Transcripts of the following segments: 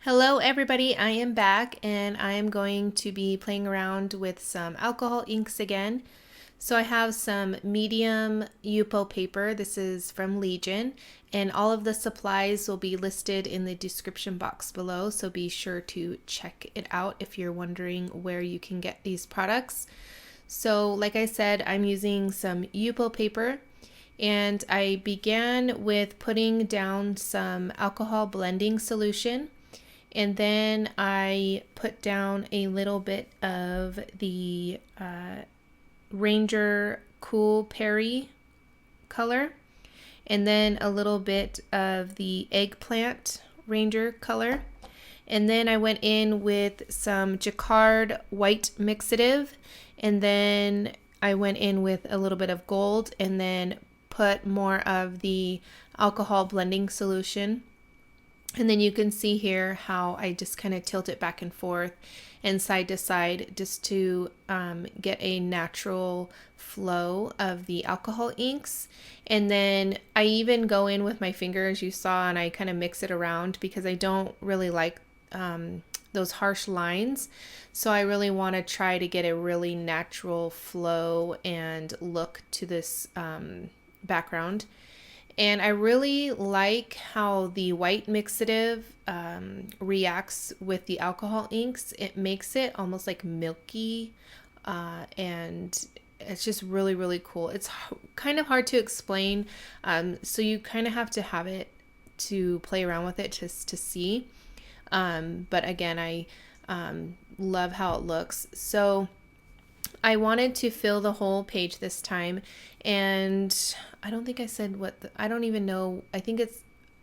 Hello everybody, I am back and I am going to be playing around with some alcohol inks again. So I have some medium Yupo paper. This is from Legion, and all of the supplies will be listed in the description box below, so be sure to check it out if you're wondering where you can get these products. So like I said, I'm using some Yupo paper, and I began with putting down some alcohol blending solution. And then I put down a little bit of the Ranger Cool Peri color, and then a little bit of the Eggplant Ranger color. And then I went in with some Jacquard white mixative, and then I went in with a little bit of gold, and then put more of the alcohol blending solution. And then you can see here how I just kind of tilt it back and forth and side to side just to get a natural flow of the alcohol inks. And then I even go in with my finger, as you saw, and I kind of mix it around because I don't really like those harsh lines. So I really want to try to get a really natural flow and look to this background. And I really like how the white mixative reacts with the alcohol inks. It makes it almost like milky, and it's just really, really cool. It's kind of hard to explain, so you kind of have to have it to play around with it just to see. But again, I love how it looks. So I wanted to fill the whole page this time, and I don't think I said I don't even know. I think it's,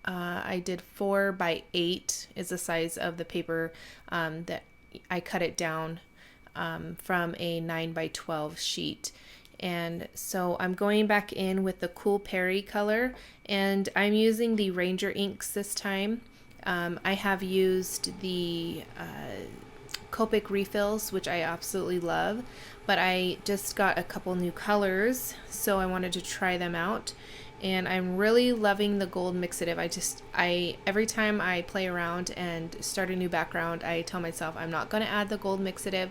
I did 4x8 is the size of the paper that I cut it down from a 9x12 sheet. And so I'm going back in with the Cool Peri color, and I'm using the Ranger inks this time. I have used the Copic refills, which I absolutely love, but I just got a couple new colors, so I wanted to try them out. And I'm really loving the gold mixative. Every time I play around and start a new background, I tell myself I'm not going to add the gold mixative,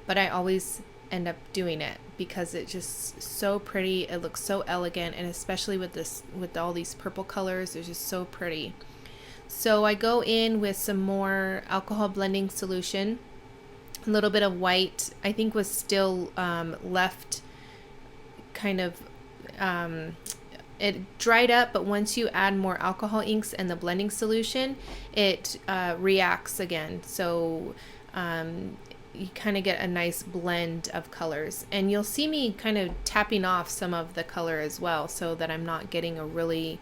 but I always end up doing it because it's just so pretty. It looks so elegant, and especially with all these purple colors, it's just so pretty. So I go in with some more alcohol blending solution. A little bit of white, I think, was still left kind of, it dried up, but once you add more alcohol inks and the blending solution, it reacts again. So you kind of get a nice blend of colors, and you'll see me kind of tapping off some of the color as well, so that I'm not getting a really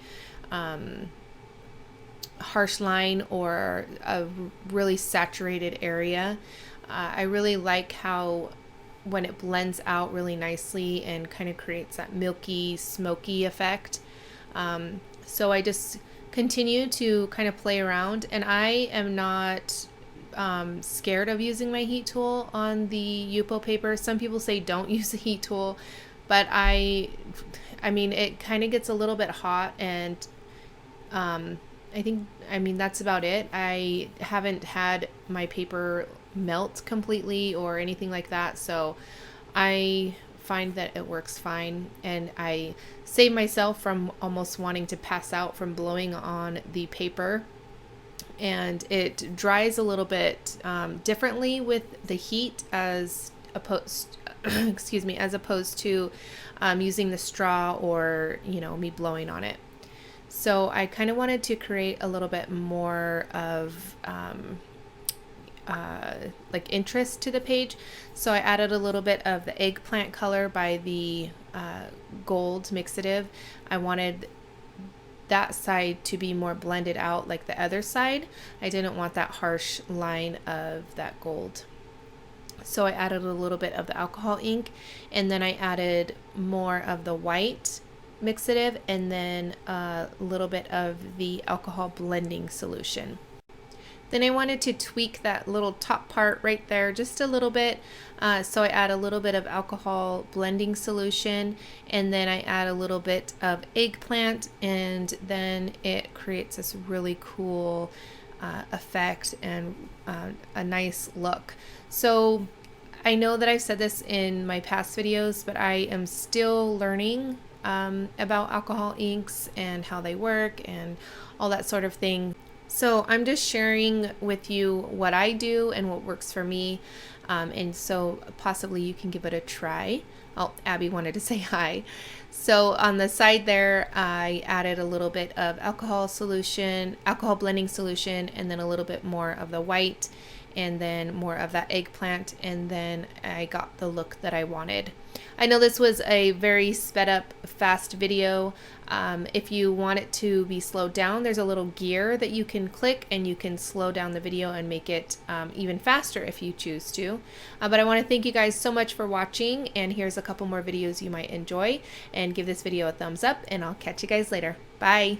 harsh line or a really saturated area. I really like how when it blends out really nicely and kind of creates that milky, smoky effect. So I just continue to kind of play around, and I am not scared of using my heat tool on the Yupo paper. Some people say don't use the heat tool, but I mean, it kind of gets a little bit hot, and I mean, that's about it. I haven't had my paper melt completely or anything like that, so I find that it works fine, and I save myself from almost wanting to pass out from blowing on the paper. And it dries a little bit differently with the heat as opposed as opposed to using the straw or me blowing on it. So I kind of wanted to create a little bit more of like interest to the page. So I added a little bit of the Eggplant color by the gold mixative. I wanted that side to be more blended out like the other side. I didn't want that harsh line of that gold. So I added a little bit of the alcohol ink, and then I added more of the white mixative, and then a little bit of the alcohol blending solution. Then I wanted to tweak that little top part right there just a little bit. So I add a little bit of alcohol blending solution, and then I add a little bit of Eggplant, and then it creates this really cool effect and a nice look. So I know that I've said this in my past videos, but I am still learning about alcohol inks and how they work and all that sort of thing. So I'm just sharing with you what I do and what works for me. And so possibly you can give it a try. Oh, Abby wanted to say hi. So on the side there, I added a little bit of alcohol blending solution, and then a little bit more of the white, and then more of that eggplant, and then I got the look that I wanted. I know this was a very sped up, fast video. If you want it to be slowed down, there's a little gear that you can click and you can slow down the video and make it even faster if you choose to. But I want to thank you guys so much for watching, and here's a couple more videos you might enjoy, and give this video a thumbs up, and I'll catch you guys later. Bye!